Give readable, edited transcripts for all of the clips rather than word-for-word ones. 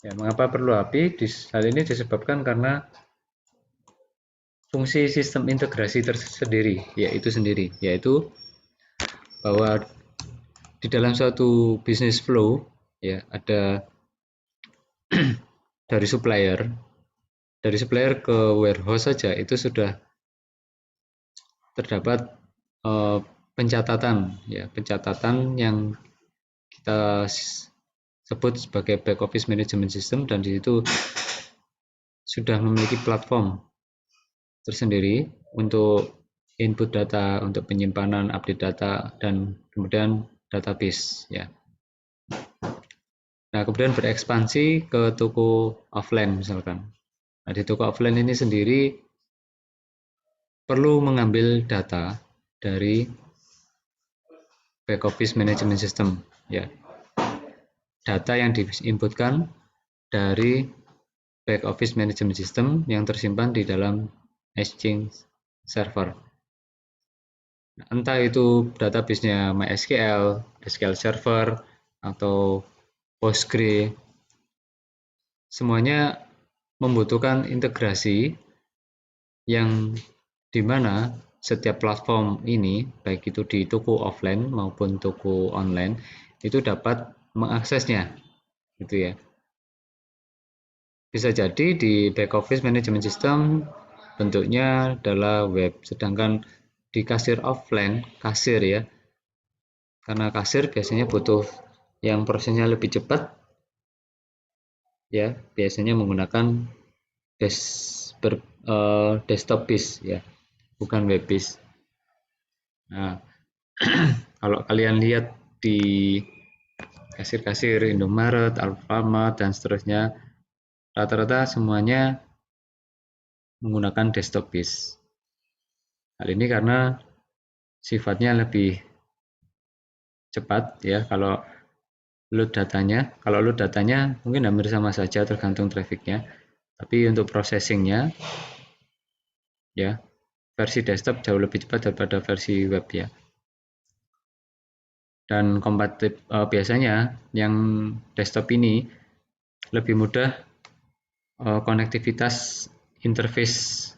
Ya, mengapa perlu API? Hal ini disebabkan karena fungsi sistem integrasi tersendiri, yaitu bahwa di dalam suatu business flow ya ada dari supplier ke warehouse saja itu sudah terdapat eh, pencatatan yang kita sebut sebagai back office management system, dan di situ sudah memiliki platform tersendiri untuk input data, untuk penyimpanan, update data, dan kemudian database ya. Nah, kemudian berekspansi ke toko offline misalkan. Nah, di toko offline ini sendiri perlu mengambil data dari back office management system ya. Data yang diinputkan dari back office management system yang tersimpan di dalam Exchange server. Entah itu database-nya MySQL, SQL Server, atau Postgre, semuanya membutuhkan integrasi yang dimana setiap platform ini, baik itu di toko offline maupun toko online, itu dapat mengaksesnya, gitu ya. Bisa jadi di back office management system bentuknya adalah web, sedangkan di kasir offline, kasir ya, karena kasir biasanya butuh yang prosesnya lebih cepat, ya biasanya menggunakan desktop based ya, bukan web based. Nah, kalau kalian lihat di kasir-kasir Indomaret, Alfamart, dan seterusnya, rata-rata semuanya menggunakan desktop based. Hal ini karena sifatnya lebih cepat ya. Kalau load datanya mungkin hampir sama saja tergantung trafficnya, tapi untuk processingnya ya versi desktop jauh lebih cepat daripada versi web ya. Dan biasanya yang desktop ini lebih mudah konektivitas interface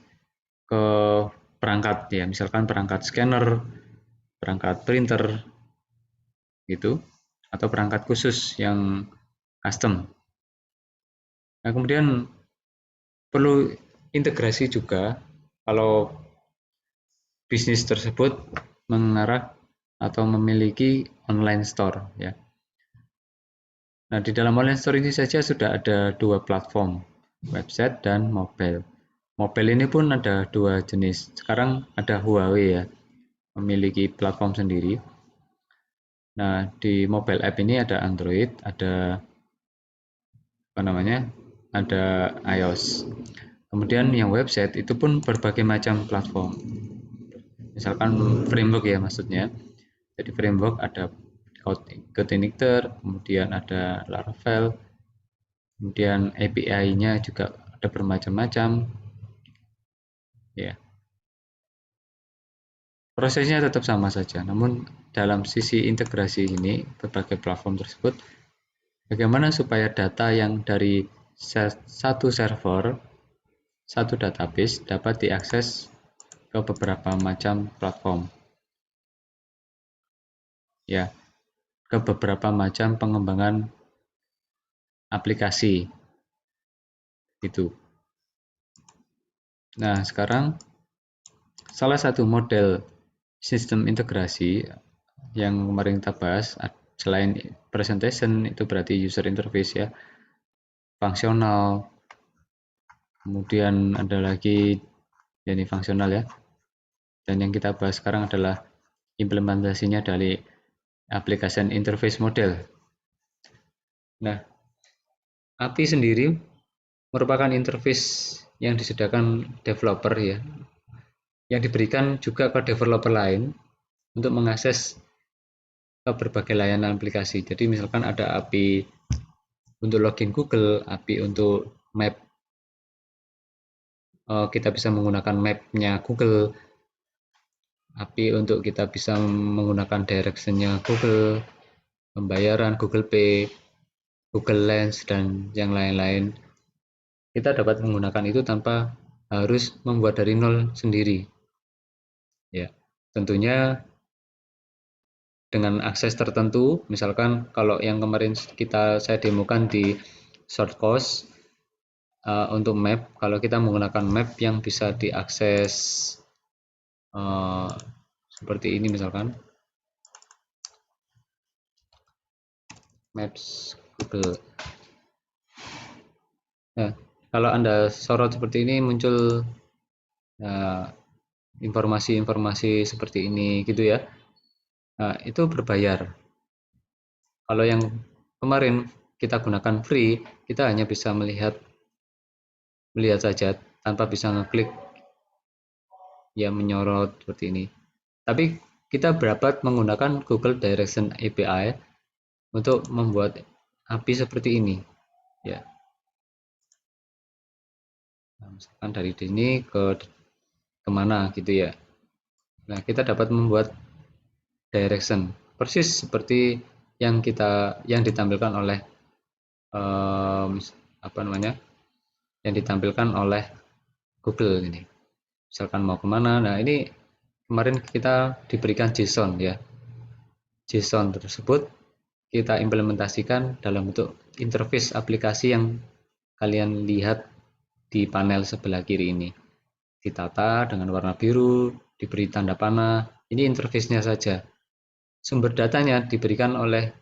ke perangkat ya, misalkan perangkat scanner, perangkat printer gitu, atau perangkat khusus yang custom. Nah, kemudian perlu integrasi juga kalau bisnis tersebut mengarah atau memiliki online store ya. Nah, di dalam online store ini saja sudah ada dua platform, website dan mobile. Mobile ini pun ada dua jenis. Sekarang ada Huawei ya, memiliki platform sendiri. Nah, di mobile app ini ada Android, ada ada iOS. Kemudian yang website itu pun berbagai macam platform. Misalkan framework ya maksudnya. Jadi framework ada Codeigniter, kemudian ada Laravel, kemudian API-nya juga ada bermacam-macam. Ya, prosesnya tetap sama saja, namun dalam sisi integrasi ini berbagai platform tersebut, bagaimana supaya data yang dari satu server, satu database dapat diakses ke beberapa macam platform. Ya, ke beberapa macam pengembangan aplikasi. Itu. Nah, sekarang salah satu model sistem integrasi yang kemarin kita bahas selain presentation itu berarti user interface ya, fungsional, kemudian ada lagi ini fungsional ya, dan yang kita bahas sekarang adalah implementasinya dari application interface model. Nah, API sendiri merupakan interface yang disediakan developer ya, yang diberikan juga ke developer lain untuk mengakses ke berbagai layanan aplikasi. Jadi misalkan ada API untuk login Google, API untuk map, kita bisa menggunakan map-nya Google, API untuk kita bisa menggunakan direction-nya Google, pembayaran Google Pay, Google Lens dan yang lain-lain. Kita dapat menggunakan itu tanpa harus membuat dari nol sendiri. Ya, tentunya dengan akses tertentu, misalkan kalau yang kemarin saya demokan di short course untuk map, kalau kita menggunakan map yang bisa diakses seperti ini misalkan, Maps Google. Nah, kalau Anda sorot seperti ini muncul informasi-informasi seperti ini gitu ya. Nah, itu berbayar. Kalau yang kemarin kita gunakan free, kita hanya bisa melihat saja tanpa bisa ngeklik ya menyorot seperti ini. Tapi kita dapat menggunakan Google Direction API untuk membuat API seperti ini ya. Nah, misalkan dari sini ke kemana gitu ya. Nah, kita dapat membuat direction persis seperti yang ditampilkan oleh apa namanya, yang ditampilkan oleh Google ini. Misalkan mau kemana, nah ini kemarin kita diberikan JSON ya. JSON tersebut kita implementasikan dalam bentuk interface aplikasi yang kalian lihat di panel sebelah kiri ini. Ditata dengan warna biru, diberi tanda panah. Ini interface-nya saja. Sumber datanya diberikan oleh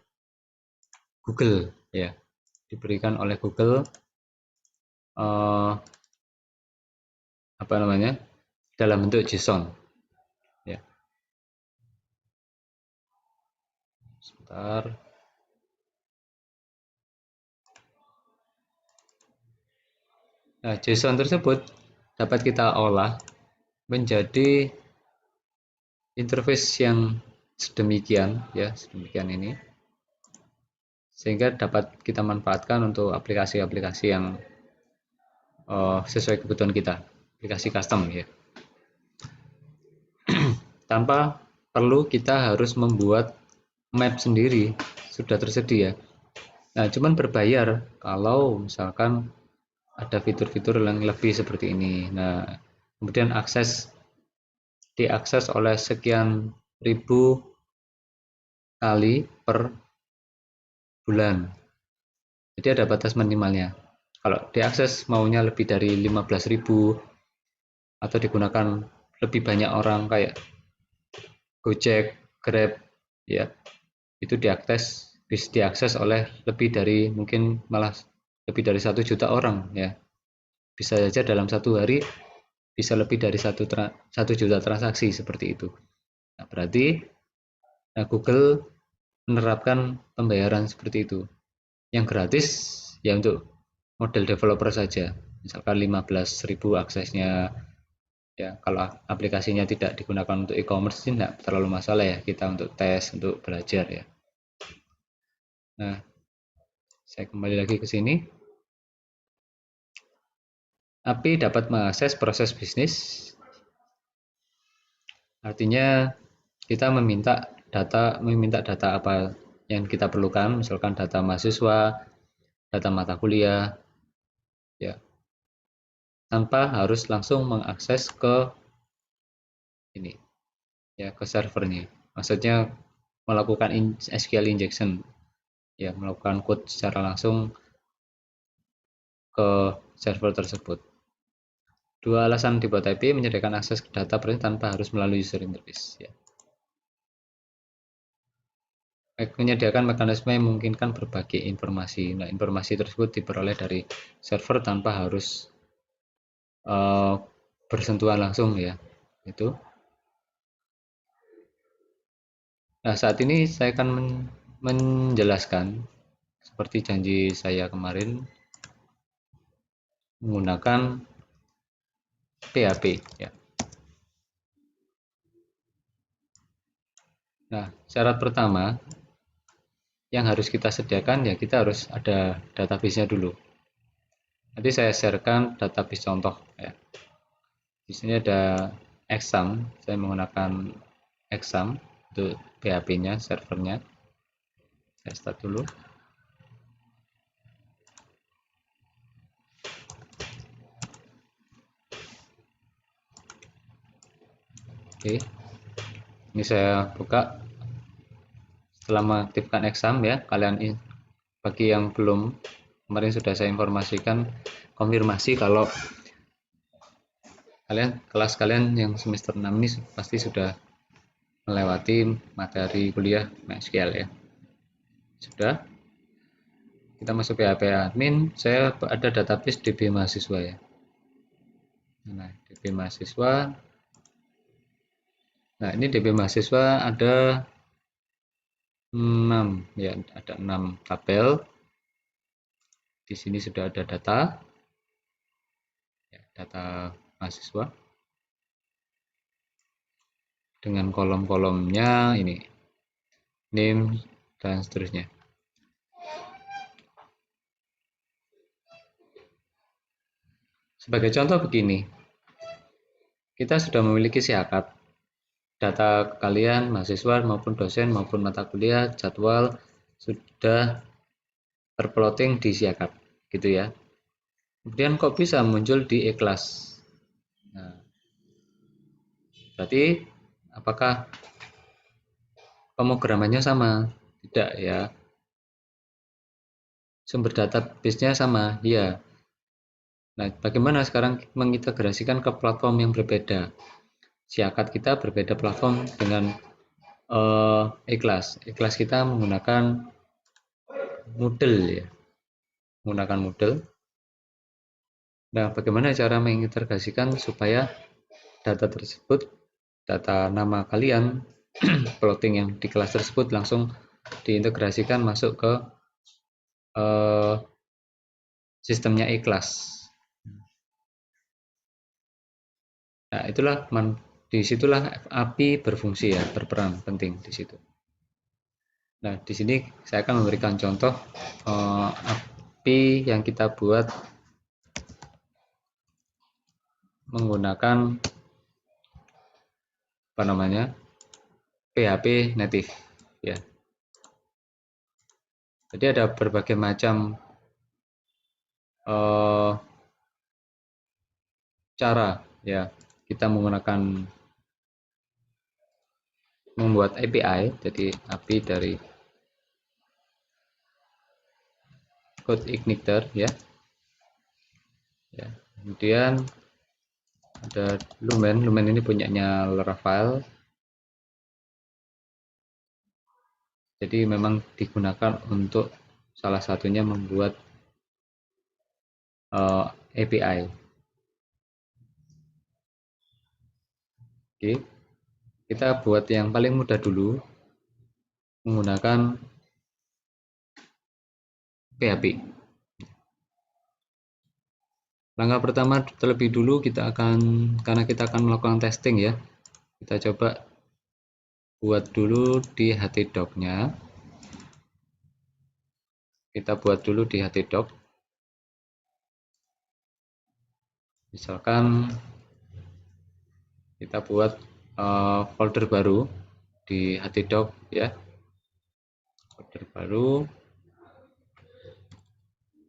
Google ya. Diberikan oleh Google apa namanya? Dalam bentuk JSON. Ya. Sebentar. Nah, JSON tersebut dapat kita olah menjadi interface yang sedemikian ya, sedemikian ini, sehingga dapat kita manfaatkan untuk aplikasi-aplikasi yang sesuai kebutuhan kita, aplikasi custom ya, tanpa perlu kita harus membuat map sendiri, sudah tersedia. Nah, cuman berbayar kalau misalkan ada fitur-fitur yang lebih seperti ini. Nah, kemudian diakses oleh sekian ribu kali per bulan. Jadi ada batas minimalnya. Kalau diakses maunya lebih dari 15.000 atau digunakan lebih banyak orang kayak Gojek, Grab, ya itu bisa diakses oleh lebih dari mungkin malah lebih dari 1 juta orang ya. Bisa saja dalam satu hari bisa lebih dari 1 juta transaksi seperti itu. Nah, berarti Google menerapkan pembayaran seperti itu. Yang gratis ya untuk model developer saja. Misalkan 15.000 aksesnya ya. Kalau aplikasinya tidak digunakan untuk e-commerce sih tidak terlalu masalah ya, kita untuk tes, untuk belajar ya. Nah, saya kembali lagi ke sini. API dapat mengakses proses bisnis. Artinya kita meminta data apa yang kita perlukan, misalkan data mahasiswa, data mata kuliah, ya, tanpa harus langsung mengakses ke ini, ya, ke servernya. Maksudnya melakukan SQL injection, ya, melakukan code secara langsung ke server tersebut. Dua alasan dibuat API menyediakan akses ke data tanpa harus melalui user interface. Ya. Menyediakan mekanisme yang memungkinkan berbagai informasi. Nah, informasi tersebut diperoleh dari server tanpa harus bersentuhan langsung ya. Itu. Nah, saat ini saya akan menjelaskan seperti janji saya kemarin menggunakan PHP ya. Nah, syarat pertama yang harus kita sediakan ya kita harus ada database-nya dulu. Nanti saya sharekan database contoh ya. Di sini ada exam, saya menggunakan exam untuk PHP-nya, servernya. Saya start dulu. Oke, ini saya buka setelah mengaktifkan exam ya. Bagi yang belum, kemarin sudah saya informasikan konfirmasi kalau kelas kalian yang semester 6 ini pasti sudah melewati materi kuliah MySQL ya. Sudah, kita masuk PHP admin. Saya ada database DB mahasiswa ya. Nah, DB mahasiswa. Nah, ini DB mahasiswa ada 6 ya, ada 6 tabel. Di sini sudah ada data ya, data mahasiswa dengan kolom-kolomnya ini, name dan seterusnya. Sebagai contoh begini, kita sudah memiliki siakat data kalian, mahasiswa maupun dosen maupun mata kuliah, jadwal sudah terplotting di siakat, gitu ya. Kemudian kok bisa muncul di e-class? Nah, berarti apakah pemrogramannya sama? Tidak ya. Sumber database-nya sama? Ya. Nah, bagaimana sekarang mengintegrasikan ke platform yang berbeda? Siakat kita berbeda platform dengan e-class. E-class kita menggunakan Moodle ya, menggunakan Moodle. Nah, bagaimana cara mengintegrasikan supaya data tersebut, data nama kalian, plotting yang di kelas tersebut langsung diintegrasikan masuk ke eh, sistemnya e-class. Nah, disitulah API berfungsi ya, berperan penting di situ. Nah, di sini saya akan memberikan contoh API yang kita buat menggunakan PHP native ya. Jadi ada berbagai macam cara ya kita membuat API, jadi API dari code igniter ya. Kemudian ada Lumen ini punyanya Laravel. Jadi memang digunakan untuk salah satunya membuat API. Oke, kita buat yang paling mudah dulu menggunakan PHP. Langkah pertama terlebih dulu karena kita akan melakukan testing ya, kita coba buat dulu di htdoc-nya. Kita buat dulu di htdoc. Misalkan kita buat folder baru di htdoc ya. Folder baru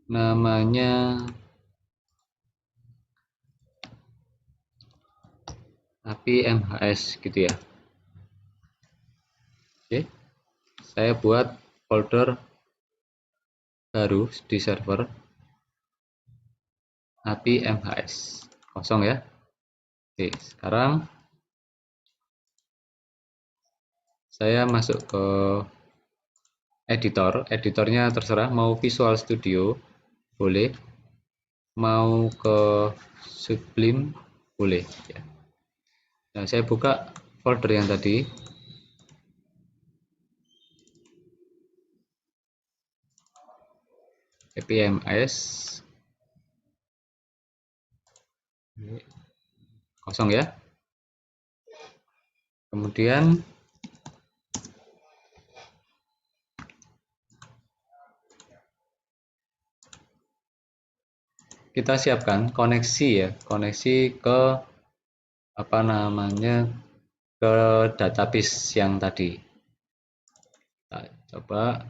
namanya API MHS gitu ya. Oke. Saya buat folder baru di server API MHS kosong ya. Oke, sekarang saya masuk ke editornya terserah mau Visual Studio boleh, mau ke Sublime boleh ya. Nah, saya buka folder yang tadi. APMS kosong ya. Kemudian kita siapkan koneksi ya, koneksi ke ke database yang tadi. Kita coba.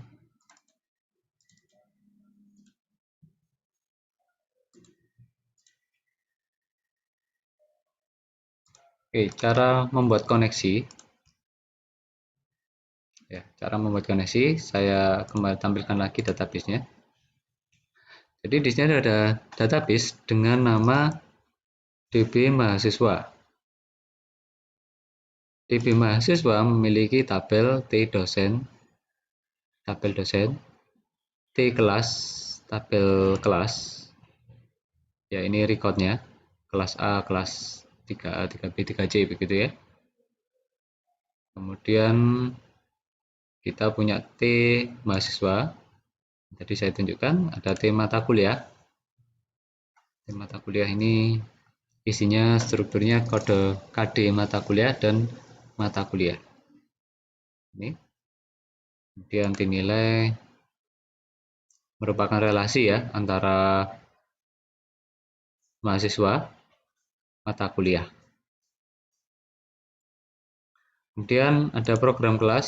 Oke, cara membuat koneksi. Ya, cara membuat koneksi, saya kembali tampilkan lagi database-nya. Jadi di sini ada database dengan nama DB mahasiswa. DB mahasiswa memiliki tabel T dosen, T kelas, tabel kelas. Ya, ini recordnya. Kelas A, kelas 3A, 3B, 3C begitu ya. Kemudian kita punya T mahasiswa. Tadi saya tunjukkan ada T mata kuliah. T mata kuliah ini isinya strukturnya kode KD mata kuliah dan mata kuliah. Ini. Kemudian dinilai merupakan relasi ya antara mahasiswa mata kuliah. Kemudian ada program kelas,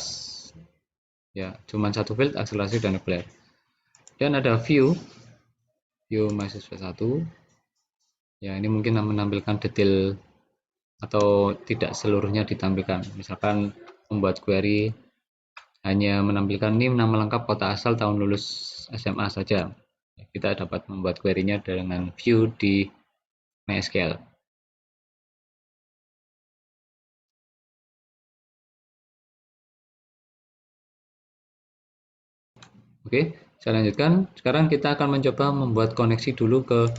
ya cuma satu field akselerasi dan nuklir. Dan ada view mahasiswa 1. Ya ini mungkin menampilkan detail atau tidak seluruhnya ditampilkan. Misalkan membuat query hanya menampilkan NIM, nama lengkap, kota asal, tahun lulus SMA saja. Kita dapat membuat query-nya dengan view di MySQL. Oke, saya lanjutkan. Sekarang kita akan mencoba membuat koneksi dulu ke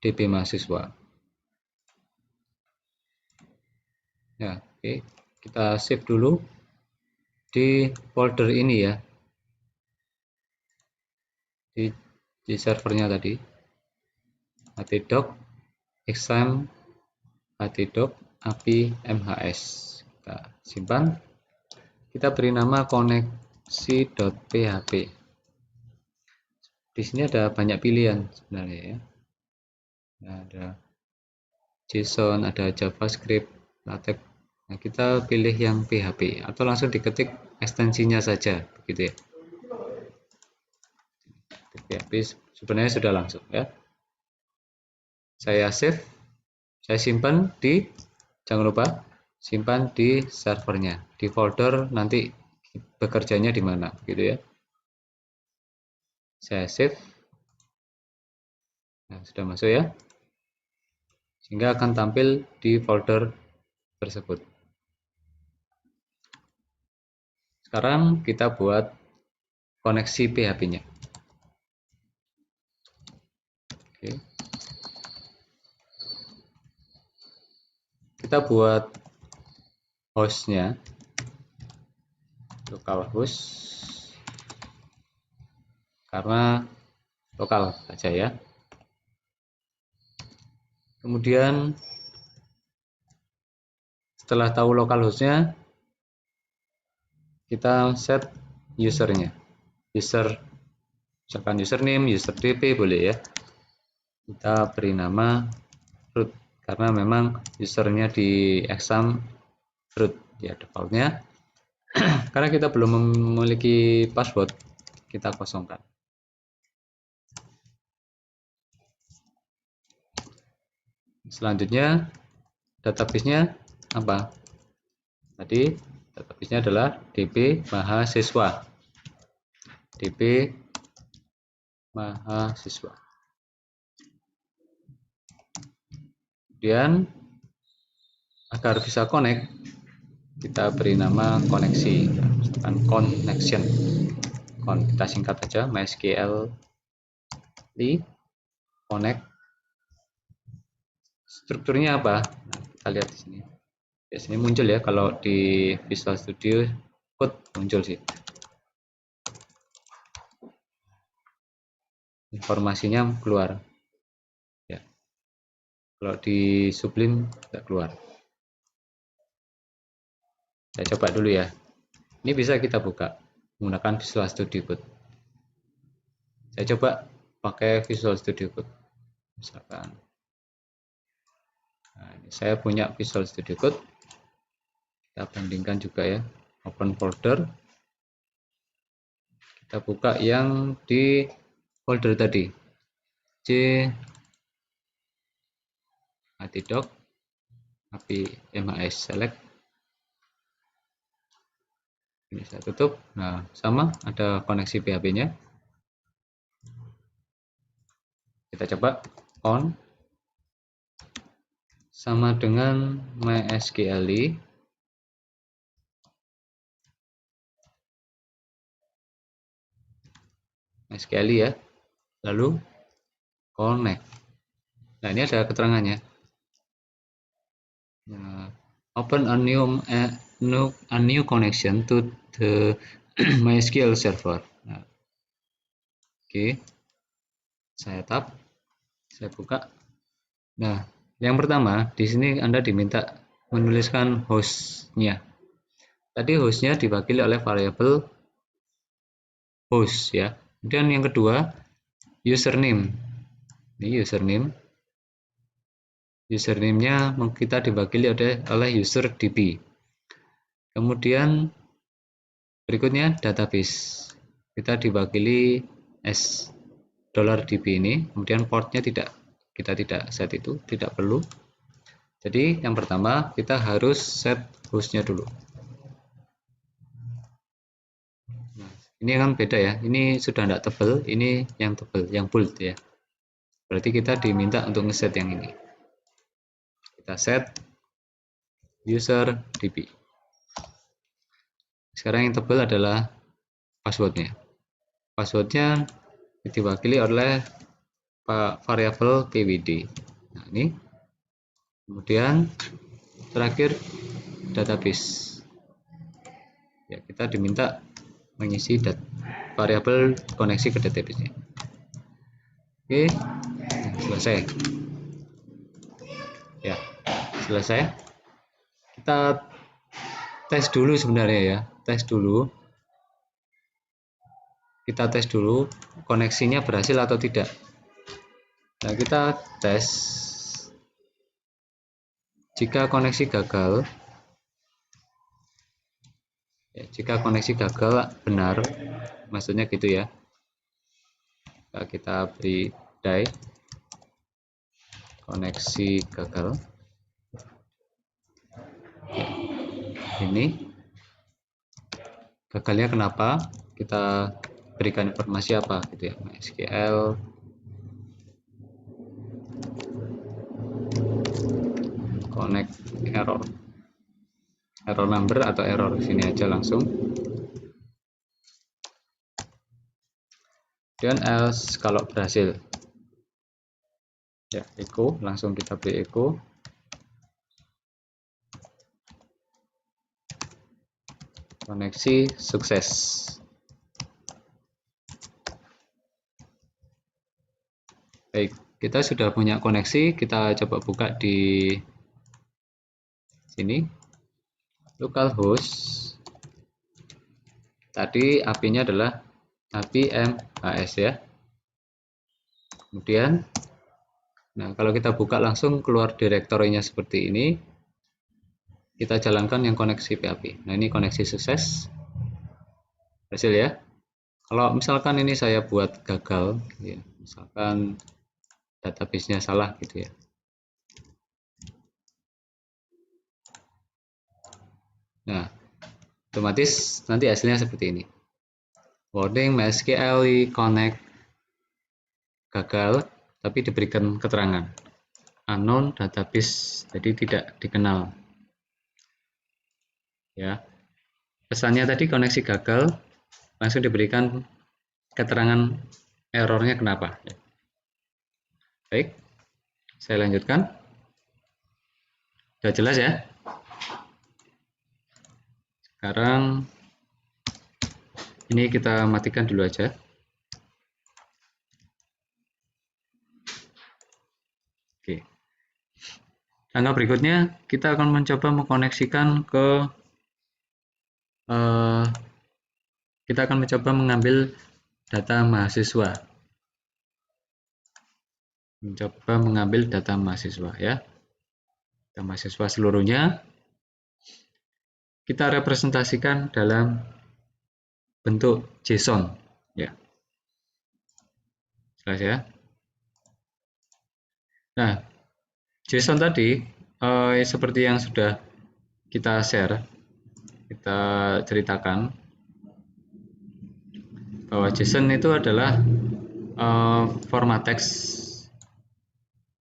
DB mahasiswa. Ya, oke. Kita save dulu di folder ini ya. Di servernya tadi. htdoc exam htdoc api mhs. Kita simpan. Kita beri nama koneksi.php. Di sini ada banyak pilihan sebenarnya ya. Ada JSON, ada JavaScript, LaTeX. Nah, kita pilih yang PHP atau langsung diketik ekstensinya saja, begitu ya. PHP sebenarnya sudah langsung ya. Saya save, saya simpan di, jangan lupa simpan di servernya, di folder nanti bekerjanya di mana, gitu ya. Saya save. Nah, sudah masuk ya. Sehingga akan tampil di folder tersebut. Sekarang kita buat koneksi PHP-nya. Oke. Kita buat hostnya, localhost, karena lokal saja ya. Kemudian setelah tahu localhostnya, kita set usernya. User, misalkan username, user dp boleh ya. Kita beri nama root karena memang usernya di exam root ya defaultnya. Karena kita belum memiliki password, kita kosongkan. Selanjutnya database-nya apa? Tadi database-nya adalah DB mahasiswa. DB mahasiswa. Kemudian agar bisa connect, kita beri nama koneksi, misalkan connection. Kita singkat saja MySQL connect. Strukturnya apa? Nah, kita lihat di sini. Biasanya muncul ya kalau di Visual Studio Code muncul sih. Informasinya keluar. Ya. Kalau di Sublime tidak keluar. Saya coba dulu ya. Ini bisa kita buka menggunakan Visual Studio Code. Saya coba pakai Visual Studio Code. Misalkan. Nah, ini saya punya Visual Studio Code. Kita bandingkan juga ya. Open folder. Kita buka yang di folder tadi. C htdoc API MHS select. Ini saya tutup. Nah, sama ada koneksi PHP-nya. Kita coba on sama dengan MySQL ya. Lalu connect. Nah, ini ada keterangannya. Nah, open a new connection to the MySQL server. Nah, oke. Saya buka. Nah, yang pertama di sini Anda diminta menuliskan hostnya. Tadi hostnya diwakili oleh variabel host ya. Kemudian yang kedua username. Ini username-nya kita diwakili oleh user DB. Kemudian berikutnya database. Kita diwakili $DB ini. Kemudian portnya kita tidak set itu, tidak perlu. Jadi yang pertama kita harus set hostnya dulu. Nah, ini kan beda ya. Ini sudah tidak tebal, ini yang tebal, yang bold ya. Berarti kita diminta untuk ngeset yang ini. Kita set user DB. Sekarang yang tebal adalah passwordnya. Passwordnya diwakili oleh variabel pwd. Nah, ini. Kemudian terakhir database. Ya, kita diminta mengisi variabel koneksi ke database-nya. Oke, selesai. Ya, selesai. Kita tes dulu sebenarnya ya. Kita tes dulu koneksinya berhasil atau tidak. Nah, kita tes. Jika koneksi gagal, benar, maksudnya gitu ya. Kita beri die koneksi gagal. Ini gagalnya kenapa? Kita berikan informasi apa gitu ya, MySQL connect error number atau error, sini aja langsung. Dan else kalau berhasil ya, echo, langsung kita beri echo. Koneksi sukses. Baik, kita sudah punya koneksi, kita coba buka di sini. Localhost. Tadi API-nya adalah API MHS ya. Kemudian, nah kalau kita buka langsung keluar direktorinya seperti ini. Kita jalankan yang koneksi PHP. Nah, ini koneksi sukses. Hasil ya. Kalau misalkan ini saya buat gagal, ya, misalkan database-nya salah gitu ya. Nah, otomatis nanti hasilnya seperti ini. Warning MySQL connect gagal, tapi diberikan keterangan unknown database, jadi tidak dikenal. Ya, pesannya tadi koneksi gagal, langsung diberikan keterangan errornya kenapa. Baik, saya lanjutkan. Sudah jelas ya? Sekarang ini kita matikan dulu aja. Oke. Langkah berikutnya kita akan mencoba mengkoneksikan ke kita akan mencoba mengambil data mahasiswa. Mencoba mengambil data mahasiswa ya. Data mahasiswa seluruhnya kita representasikan dalam bentuk JSON ya. Jelas ya. Nah, JSON tadi seperti yang sudah kita share, kita ceritakan bahwa JSON itu adalah format teks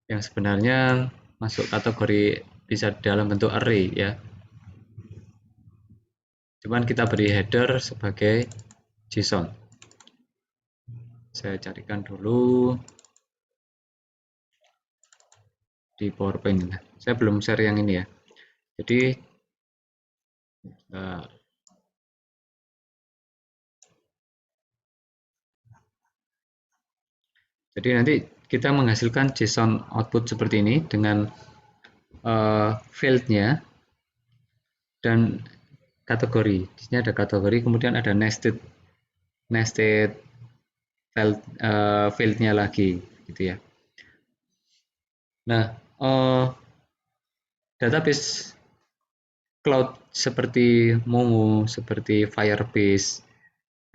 yang sebenarnya masuk kategori bisa dalam bentuk array ya. Cuman kita beri header sebagai JSON. Saya carikan dulu di PowerPoint. Saya belum share yang ini ya. Jadi nanti kita menghasilkan JSON output seperti ini dengan fieldnya dan kategori. Di sini ada kategori, kemudian ada nested fieldnya lagi, gitu ya. Nah, database cloud seperti Mongo, seperti Firebase,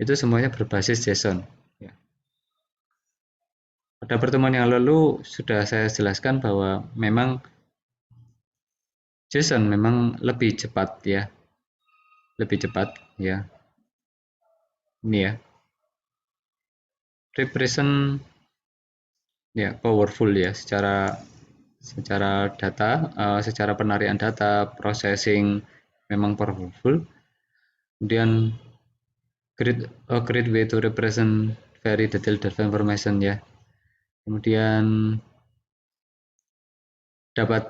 itu semuanya berbasis JSON. Ya. Pada pertemuan yang lalu sudah saya jelaskan bahwa memang JSON memang lebih cepat ya, ini ya, represent ya, powerful ya, secara data, secara penarikan data, processing memang powerful. Kemudian great way to represent very detailed data information ya. Kemudian dapat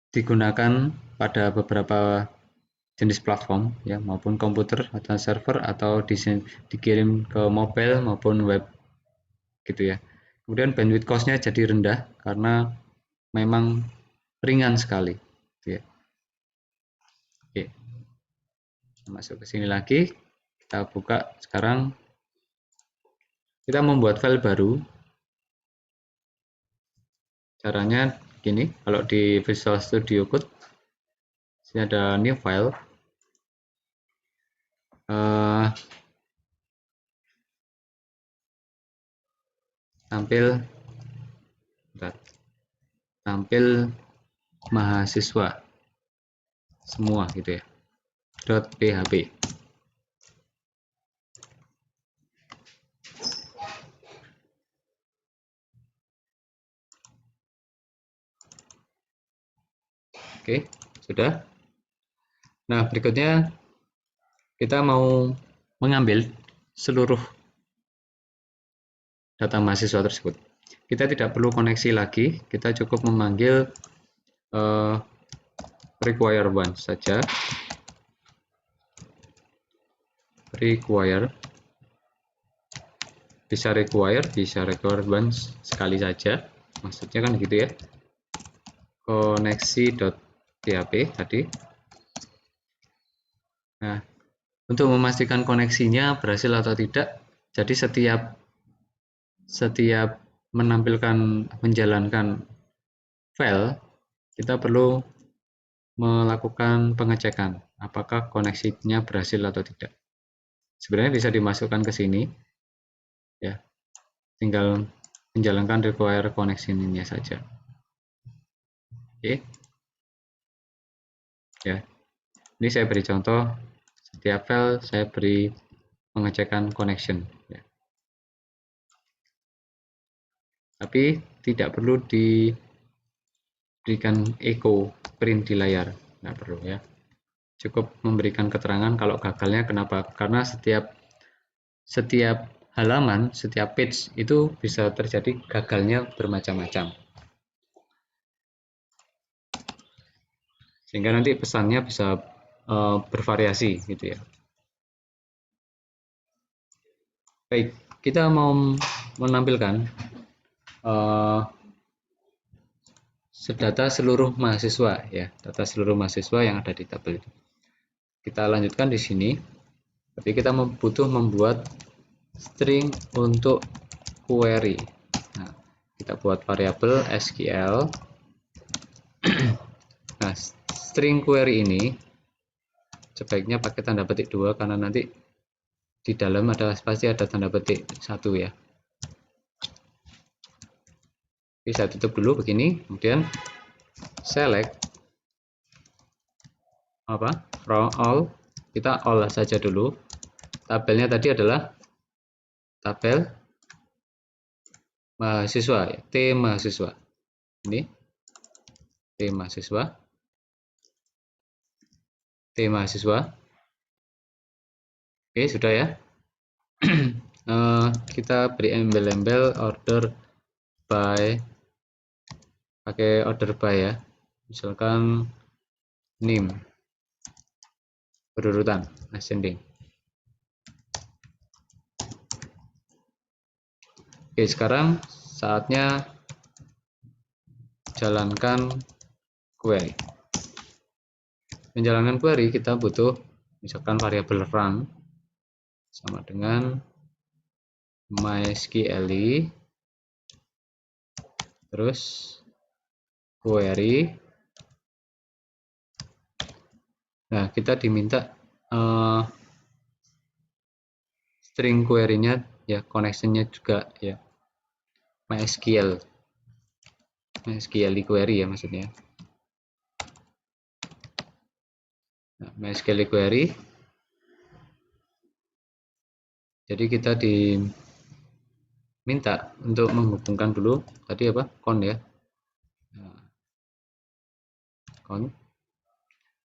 digunakan pada beberapa jenis platform ya, maupun komputer atau server, atau dikirim ke mobile maupun web, gitu ya. Kemudian bandwidth cost-nya jadi rendah karena memang ringan sekali, gitu ya. Oke, masuk ke sini lagi, kita buka. Sekarang kita membuat file baru. Caranya gini, kalau di Visual Studio Code, sini ada new file. Tampil mahasiswa semua, gitu ya, .php. Oke, sudah. Nah, berikutnya kita mau mengambil seluruh data mahasiswa tersebut. Kita tidak perlu koneksi lagi, kita cukup memanggil require one saja. Require, bisa require one sekali saja, maksudnya kan gitu ya. Koneksi.php tadi. Nah, untuk memastikan koneksinya berhasil atau tidak, jadi setiap menjalankan file, kita perlu melakukan pengecekan apakah koneksinya berhasil atau tidak. Sebenarnya bisa dimasukkan ke sini ya, tinggal menjalankan require connection-nya saja. Oke ya, ini saya beri contoh, setiap file saya beri pengecekan connection ya. Tapi tidak perlu diberikan echo print di layar, nggak perlu ya. Cukup memberikan keterangan kalau gagalnya kenapa, karena setiap halaman, setiap page itu bisa terjadi gagalnya bermacam-macam, sehingga nanti pesannya bisa bervariasi, gitu ya. Baik, kita mau menampilkan data seluruh mahasiswa ya, data seluruh mahasiswa yang ada di tabel itu. Kita lanjutkan di sini. Tapi kita butuh membuat string untuk query. Nah, kita buat variabel SQL. Nah, string query ini sebaiknya pakai tanda petik 2 karena nanti di dalam pasti ada tanda petik 1 ya. Oke, saya tutup dulu begini, kemudian select from all, kita all saja dulu. Tabelnya tadi adalah tabel mahasiswa, T mahasiswa. Ini T mahasiswa, T mahasiswa. Oke, sudah ya. Kita beri embel-embel order by, pakai order by ya. Misalkan name berurutan ascending. Oke, sekarang saatnya jalankan query. Menjalankan query kita butuh misalkan variabel run sama dengan mysql terus query. Nah, kita diminta string query-nya ya, connection-nya juga ya MySQL query ya maksudnya. Nah, MySQL query. Jadi kita diminta untuk menghubungkan dulu tadi apa? Con ya. Nah, con.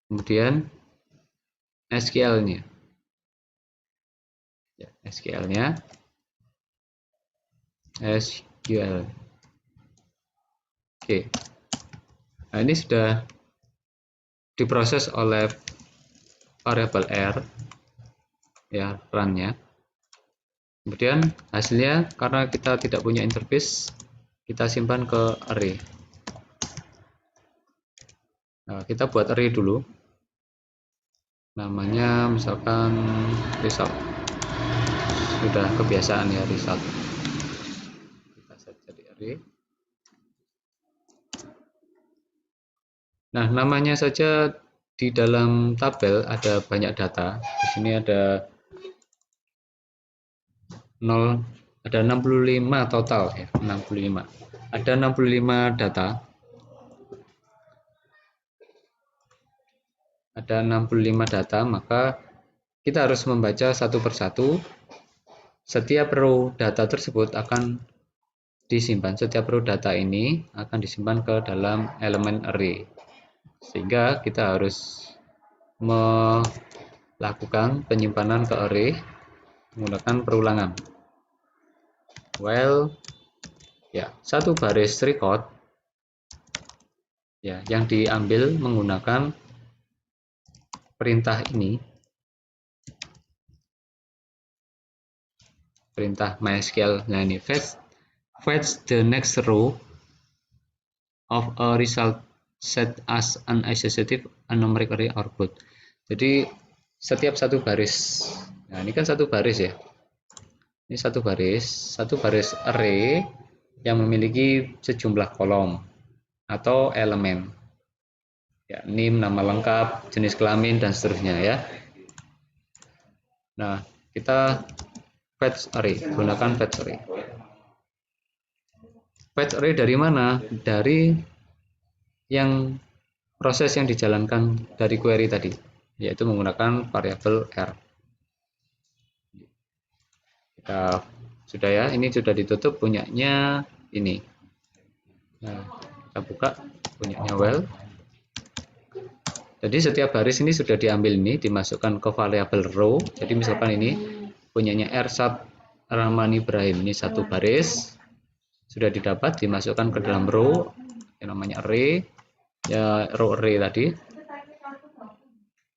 Kemudian SQL-nya. Ya, SQL-nya. SQL. Oke. Nah, ini sudah diproses oleh variabel R ya, run-nya. Kemudian hasilnya karena kita tidak punya interface, kita simpan ke array. Nah, kita buat array dulu. Namanya misalkan result. Sudah kebiasaan ya result. Kita set jadi array. Nah, namanya saja di dalam tabel ada banyak data. Di sini ada 65 total ya, 65. Ada 65 data. Ada 65 data, maka kita harus membaca satu persatu. Setiap row data tersebut akan disimpan. Setiap row data ini akan disimpan ke dalam elemen array. Sehingga kita harus melakukan penyimpanan ke array menggunakan perulangan. While ya, satu baris record ya yang diambil menggunakan perintah ini, perintah MySQL. Nah, ini fetch the next row of a result set as an associative numeric array or both. Jadi setiap satu baris, nah ini kan satu baris ya, ini satu baris array yang memiliki sejumlah kolom atau elemen ya, name, nama lengkap, jenis kelamin, dan seterusnya ya. Nah, kita fetch array, gunakan fetch array. Fetch array dari mana? Dari yang proses yang dijalankan dari query tadi, yaitu menggunakan variabel R. Kita sudah ya, ini sudah ditutup punyanya ini. Nah, kita buka punyanya well. Jadi setiap baris ini sudah diambil, ini dimasukkan ke variabel row. Jadi misalkan ini punyanya Ersat Rahman Ibrahim, ini satu baris sudah didapat, dimasukkan ke dalam row yang namanya array ya, row array tadi.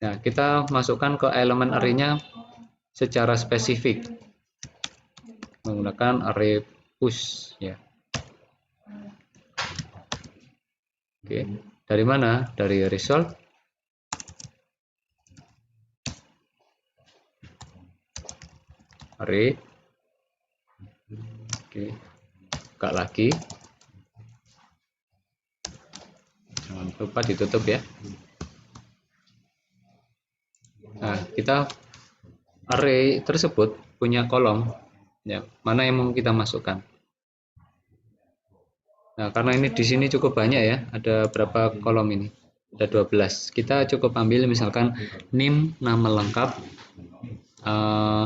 Nah, kita masukkan ke elemen array-nya secara spesifik menggunakan array push ya. Oke, dari mana? Dari result. Array. Oke, buka lagi. Jangan lupa ditutup ya. Nah, kita array tersebut punya kolom ya, mana yang mau kita masukkan. Nah, karena ini di sini cukup banyak ya, ada berapa kolom ini? Ada 12. Kita cukup ambil misalkan NIM, nama lengkap, eh,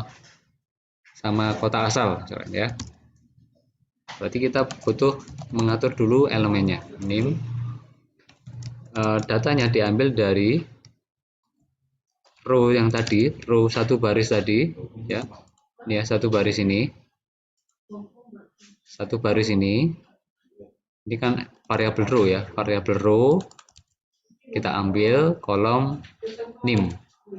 sama kota asal, misalkan ya. Berarti kita butuh mengatur dulu elemennya. NIM, datanya diambil dari row yang tadi, row satu baris tadi, ya. Ini ya, satu baris ini. Satu baris ini kan variabel row ya. Variabel row kita ambil kolom NIM,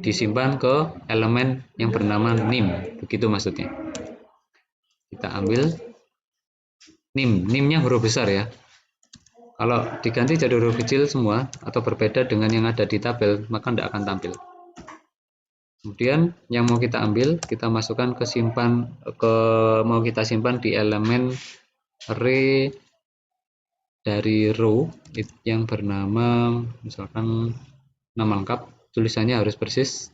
disimpan ke elemen yang bernama NIM, begitu maksudnya. Kita ambil NIM, NIM-nya huruf besar ya. Kalau diganti jadi huruf kecil semua atau berbeda dengan yang ada di tabel, maka tidak akan tampil. Kemudian yang mau kita ambil, kita masukkan mau kita simpan di elemen array dari row yang bernama misalkan nama lengkap, tulisannya harus persis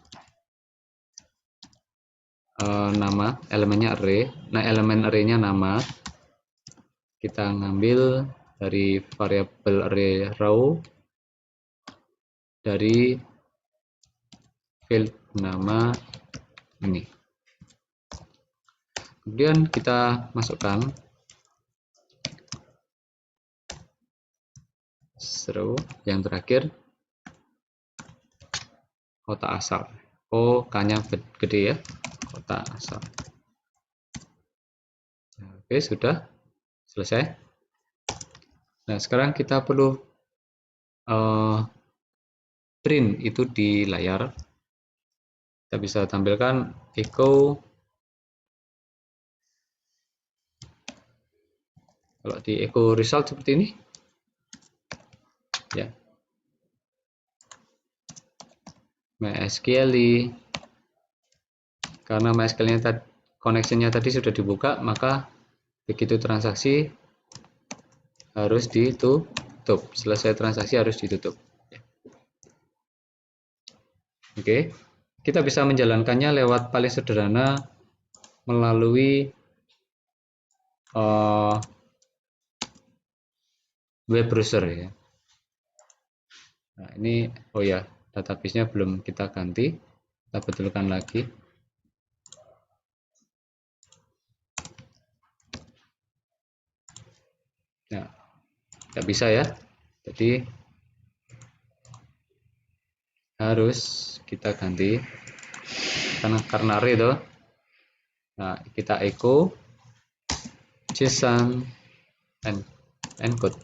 nama elemennya array. Nah, elemen array-nya nama kita ngambil dari variabel array row dari field nama ini. Kemudian kita masukkan row yang terakhir kota asal. Oh, K-nya gede ya, kota asal. Oke, sudah selesai. Nah, sekarang kita perlu print itu di layar. Kita bisa tampilkan echo. Kalau di echo result seperti ini, ya. MySQL, karena MySQL-nya connection-nya tadi sudah dibuka, maka begitu transaksi harus ditutup. Selesai transaksi harus ditutup. Oke, kita bisa menjalankannya lewat paling sederhana melalui web browser ya. Nah, ini oh ya, database-nya belum kita ganti. Kita betulkan lagi. Nah, nggak bisa ya. Jadi harus kita ganti karena array itu. Nah, kita echo JSON encode.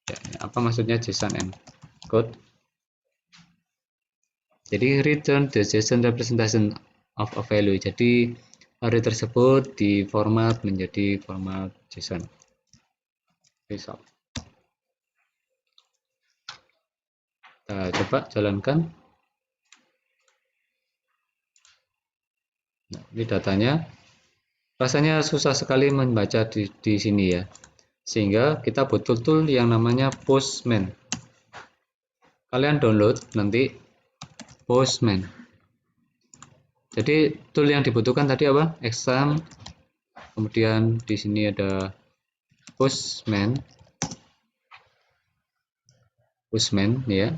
Ya, apa maksudnya JSON encode? Jadi return the JSON representation of a value. Jadi array tersebut diformat menjadi format JSON. Result. Kita coba jalankan. Nah, ini datanya. Rasanya susah sekali membaca di sini ya. Sehingga kita butuh tool yang namanya Postman. Kalian download nanti Postman. Jadi tool yang dibutuhkan tadi apa? Exam. Kemudian di sini ada Postman. Postman ya.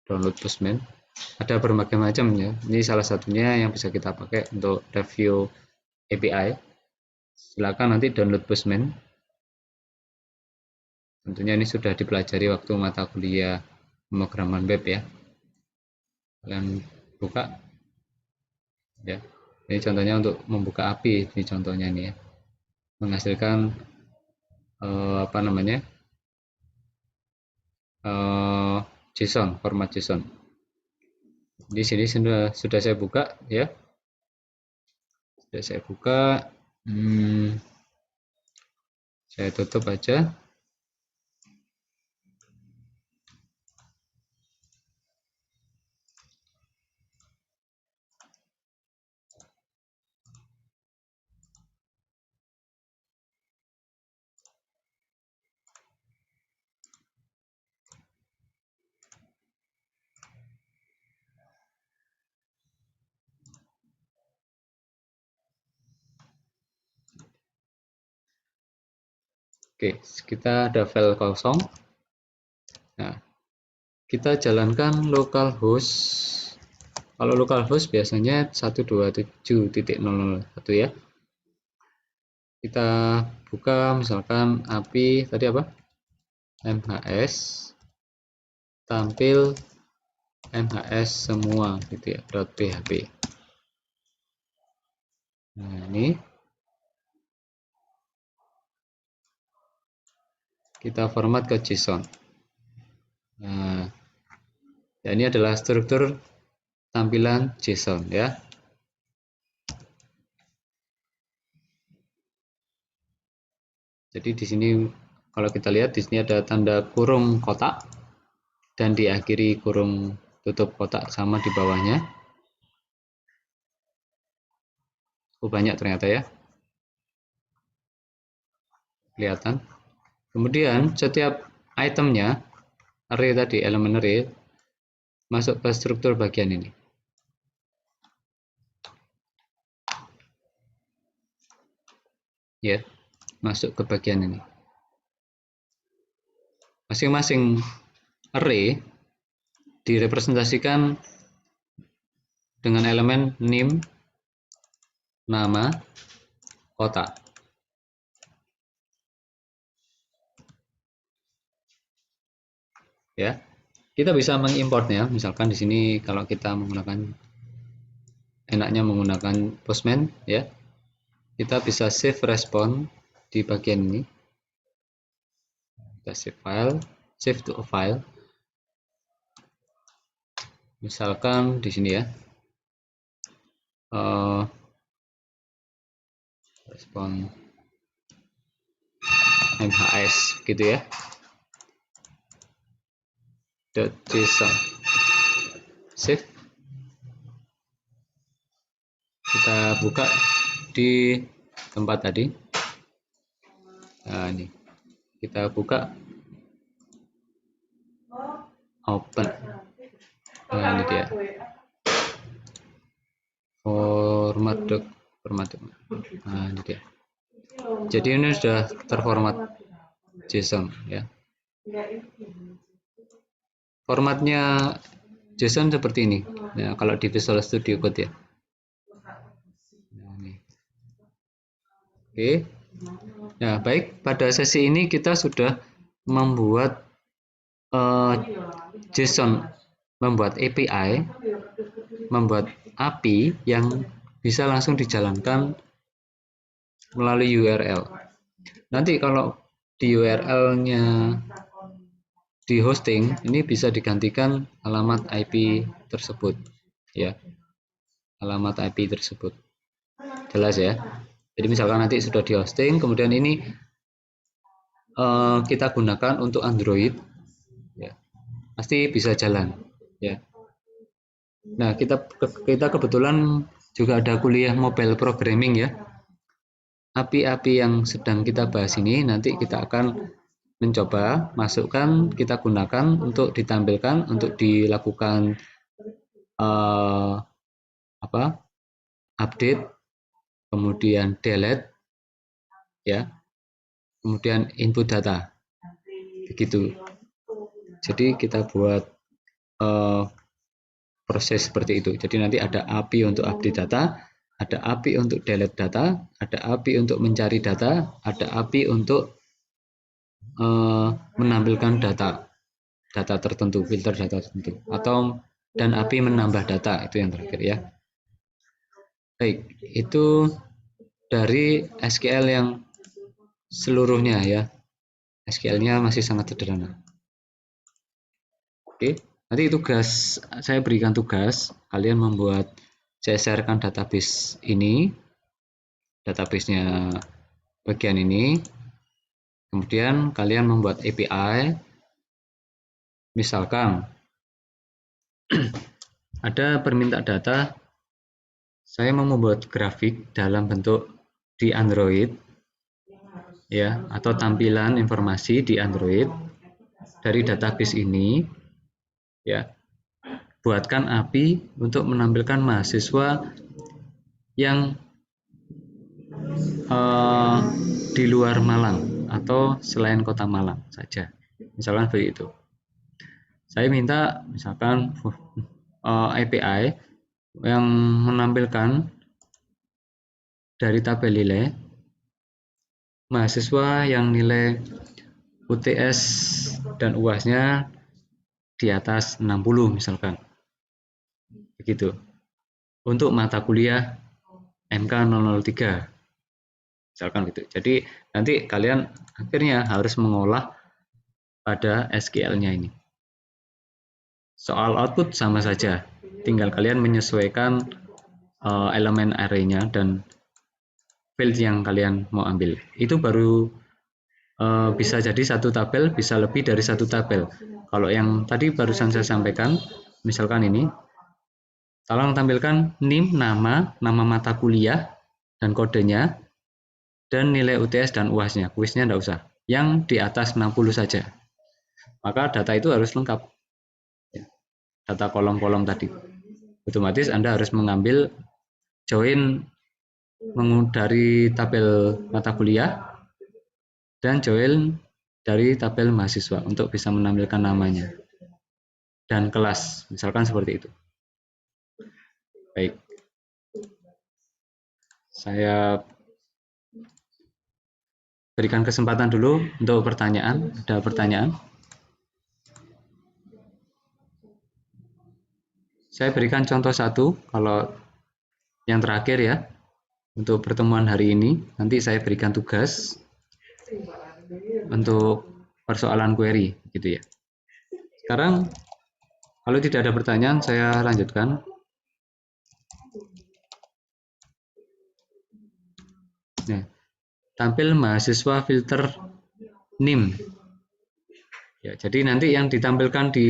Download Postman. Ada berbagai macam ya. Ini salah satunya yang bisa kita pakai untuk review API. Silakan nanti download Postman. Tentunya ini sudah dipelajari waktu mata kuliah pemrograman web ya. Kalian buka ya. Ini contohnya untuk membuka API. Ini contohnya nih ya. Menghasilkan apa namanya? JSON, format JSON. Di sini sudah saya buka ya. Sudah saya buka. Saya tutup aja. Oke, kita ada file kosong. Nah, kita jalankan localhost. Kalau localhost biasanya 127.0.1 ya. Kita buka misalkan API tadi apa? MHS tampil MHS semua gitu ya, .php. Nah, ini kita format ke JSON. Nah, ya ini adalah struktur tampilan JSON ya. Jadi di sini kalau kita lihat di sini ada tanda kurung kotak dan diakhiri kurung tutup kotak sama di bawahnya. Oh, banyak ternyata ya. Kelihatan. Kemudian setiap itemnya array tadi, elemen array masuk ke struktur bagian ini. Ya, masuk ke bagian ini. Masing-masing array direpresentasikan dengan elemen name, nama, kotak. Ya, kita bisa mengimportnya. Misalkan di sini kalau kita enaknya menggunakan Postman, ya, kita bisa save response di bagian ini. Kita save to a file. Misalkan di sini ya, respon MHS gitu ya. .json save. Kita buka di tempat tadi. Nah, ini kita buka open. Nah, ini dia format. Nah, ini dia. Jadi ini sudah terformat JSON ya. Formatnya JSON seperti ini. Nah, kalau di Visual Studio Code ya. Nah, ini. Oke. Nah, baik, pada sesi ini kita sudah membuat JSON, membuat API, membuat API yang bisa langsung dijalankan melalui URL. Nanti kalau di URL-nya di hosting ini bisa digantikan alamat IP tersebut ya, alamat IP tersebut jelas ya. Jadi misalkan nanti sudah di hosting, kemudian ini kita gunakan untuk Android ya, pasti bisa jalan ya. Nah, kita kebetulan juga ada kuliah mobile programming ya. API-API yang sedang kita bahas ini nanti kita akan mencoba masukkan, kita gunakan untuk ditampilkan, untuk dilakukan update, kemudian delete ya, kemudian input data begitu. Jadi kita buat proses seperti itu. Jadi nanti ada API untuk update data, ada API untuk delete data, ada API untuk mencari data, ada API untuk menampilkan data tertentu, filter data tertentu, atau dan API menambah data, itu yang terakhir ya. Baik, itu dari SQL yang seluruhnya ya. SQL-nya masih sangat sederhana. Oke, nanti tugas, saya berikan tugas kalian membuat, saya sharekan database ini, database-nya bagian ini, kemudian kalian membuat API. Misalkan ada permintaan data, saya mau membuat grafik dalam bentuk di Android ya, atau tampilan informasi di Android dari database ini ya. Buatkan API untuk menampilkan mahasiswa yang di luar Malang atau selain Kota Malang saja. Misalkan seperti itu. Saya minta misalkan API yang menampilkan dari tabel nilai mahasiswa yang nilai UTS dan UAS-nya di atas 60 misalkan. Begitu. Untuk mata kuliah MK 003 misalkan gitu. Jadi nanti kalian akhirnya harus mengolah pada SQL-nya ini. Soal output sama saja, tinggal kalian menyesuaikan elemen array-nya dan field yang kalian mau ambil. Itu baru bisa jadi satu tabel, bisa lebih dari satu tabel. Kalau yang tadi barusan saya sampaikan, misalkan ini, tolong tampilkan NIM, nama mata kuliah, dan kodenya, dan nilai UTS dan UAS-nya. Kuisnya enggak usah. Yang di atas 60 saja. Maka data itu harus lengkap. Data kolom-kolom tadi. Otomatis Anda harus mengambil join dari tabel mata kuliah dan join dari tabel mahasiswa untuk bisa menampilkan namanya dan kelas, misalkan seperti itu. Baik, saya berikan kesempatan dulu untuk pertanyaan. Ada pertanyaan? Saya berikan contoh satu, kalau yang terakhir ya, untuk pertemuan hari ini, nanti saya berikan tugas untuk persoalan query, gitu ya. Sekarang, kalau tidak ada pertanyaan, saya lanjutkan. Nah, tampil mahasiswa filter NIM. Ya, jadi nanti yang ditampilkan di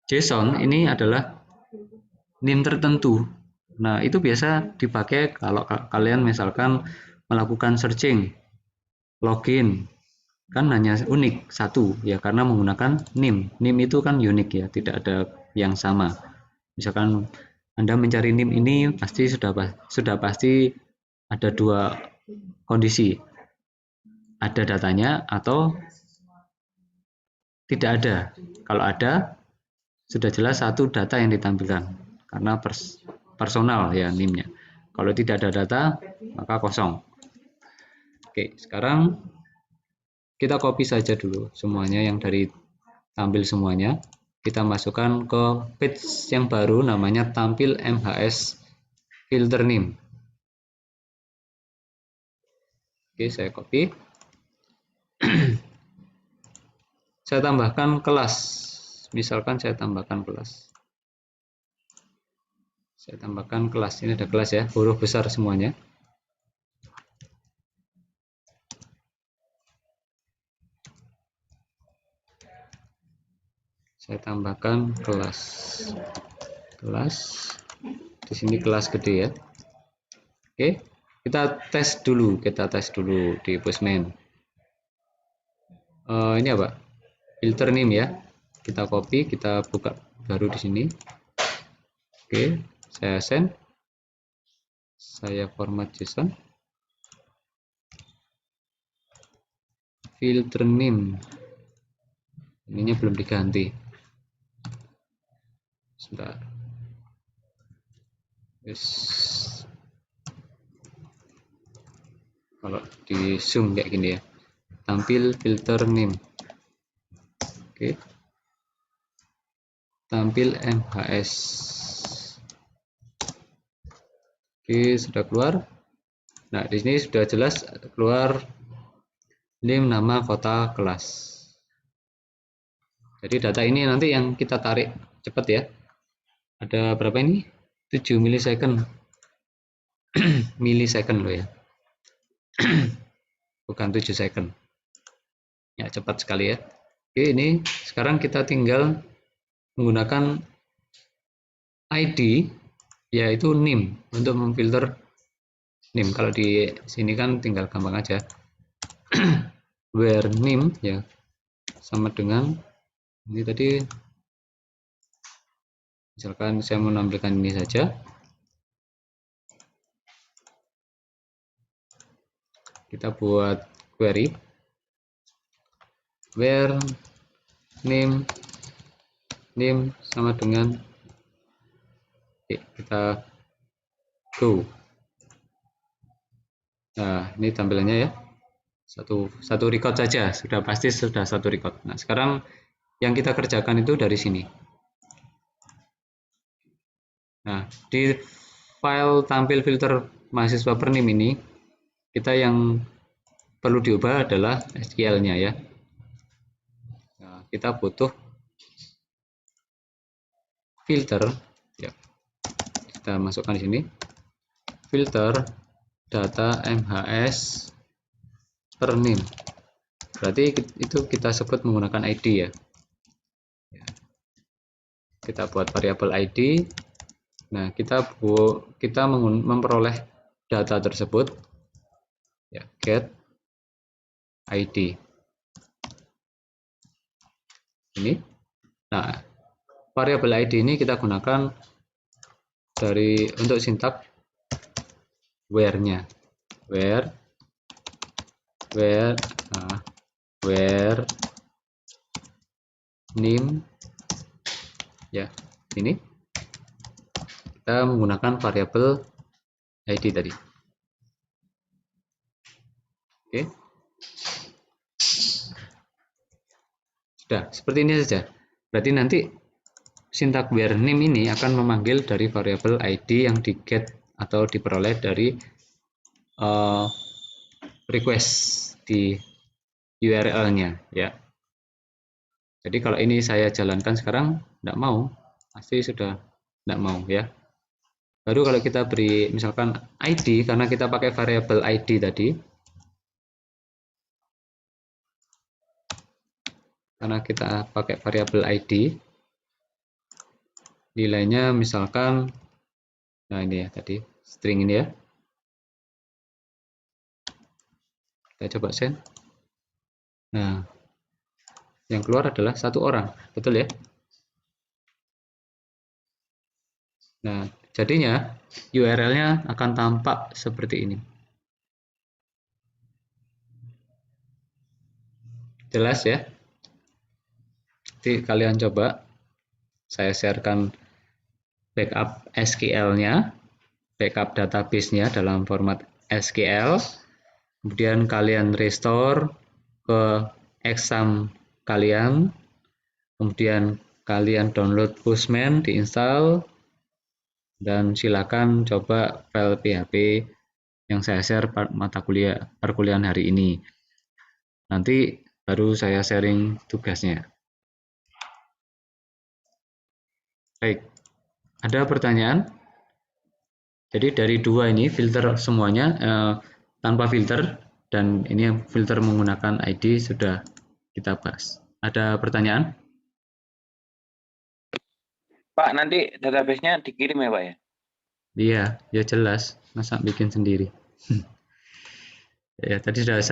JSON ini adalah NIM tertentu. Nah, itu biasa dipakai kalau kalian misalkan melakukan searching, login, kan hanya unik satu ya karena menggunakan NIM. NIM itu kan unik ya, tidak ada yang sama. Misalkan Anda mencari NIM ini pasti sudah pasti ada dua kondisi. Ada datanya atau tidak ada. Kalau ada, sudah jelas satu data yang ditampilkan karena personal ya NIM-nya. Kalau tidak ada data, maka kosong. Oke, sekarang kita copy saja dulu semuanya yang dari tampil semuanya. Kita masukkan ke page yang baru namanya tampil MHS filter NIM. Oke, saya copy. Saya tambahkan kelas. Misalkan saya tambahkan kelas. Saya tambahkan kelas. Ini ada kelas ya, huruf besar semuanya. Saya tambahkan kelas. Kelas. Di sini kelas gede ya. Oke, kita tes dulu. Di Postman. Ini apa? Filter name ya. Kita copy, kita buka baru di sini. Oke, saya send. Saya format JSON. Filter name. Ininya belum diganti. Sebentar. Yes. Kalau di zoom kayak gini ya. Tampil filter name. Oke. Tampil MHS. Oke, sudah keluar. Nah, di sini sudah jelas keluar name, nama, kota, kelas. Jadi data ini nanti yang kita tarik cepat ya. Ada berapa ini? 7 milisecond. Milisecond loh ya. Bukan 7 second. Ya, cepat sekali ya. Oke, ini sekarang kita tinggal menggunakan ID yaitu NIM untuk memfilter NIM. Kalau di sini kan tinggal gampang aja. Where NIM ya sama dengan ini tadi, misalkan saya menampilkan ini saja. kita buat query where name sama dengan kita go. Nah, ini tampilannya ya. Satu record saja, sudah pasti sudah satu record. Nah, sekarang yang kita kerjakan itu dari sini. Nah, di file tampil filter mahasiswa per name ini, kita yang perlu diubah adalah SQL-nya ya. Nah, kita butuh filter ya. Kita masukkan di sini. Filter data MHS per name. Berarti itu kita sebut menggunakan ID ya. Kita buat variabel ID. Nah, kita memperoleh data tersebut ya, get ID. Ini. Nah, variabel ID ini kita gunakan untuk sintak where-nya. Where name ya. Ini kita menggunakan variabel ID tadi. Oke. Sudah, seperti ini saja. Berarti nanti sintak where name ini akan memanggil dari variabel ID yang di get atau diperoleh dari request di URL-nya ya. Jadi kalau ini saya jalankan sekarang tidak mau, pasti sudah tidak mau ya. Baru kalau kita beri misalkan ID, karena kita pakai variabel ID tadi, karena kita pakai variabel ID, nilainya misalkan, nah ini ya tadi string ini ya. Kita coba send. Nah, yang keluar adalah satu orang, betul ya? Nah, jadinya URL-nya akan tampak seperti ini. Jelas ya? Jadi kalian coba, saya sharekan backup SQL-nya, backup database-nya dalam format SQL, kemudian kalian restore ke exam kalian, kemudian kalian download Postman, diinstal, dan silakan coba file PHP yang saya share mata kuliah perkuliahan hari ini. Nanti baru saya sharing tugasnya. Baik, ada pertanyaan? Jadi dari dua ini filter semuanya tanpa filter, dan ini yang filter menggunakan ID sudah kita bahas. Ada pertanyaan? Pak, nanti database-nya dikirim ya Pak ya? Iya, ya jelas. Masa bikin sendiri. Ya, tadi sudah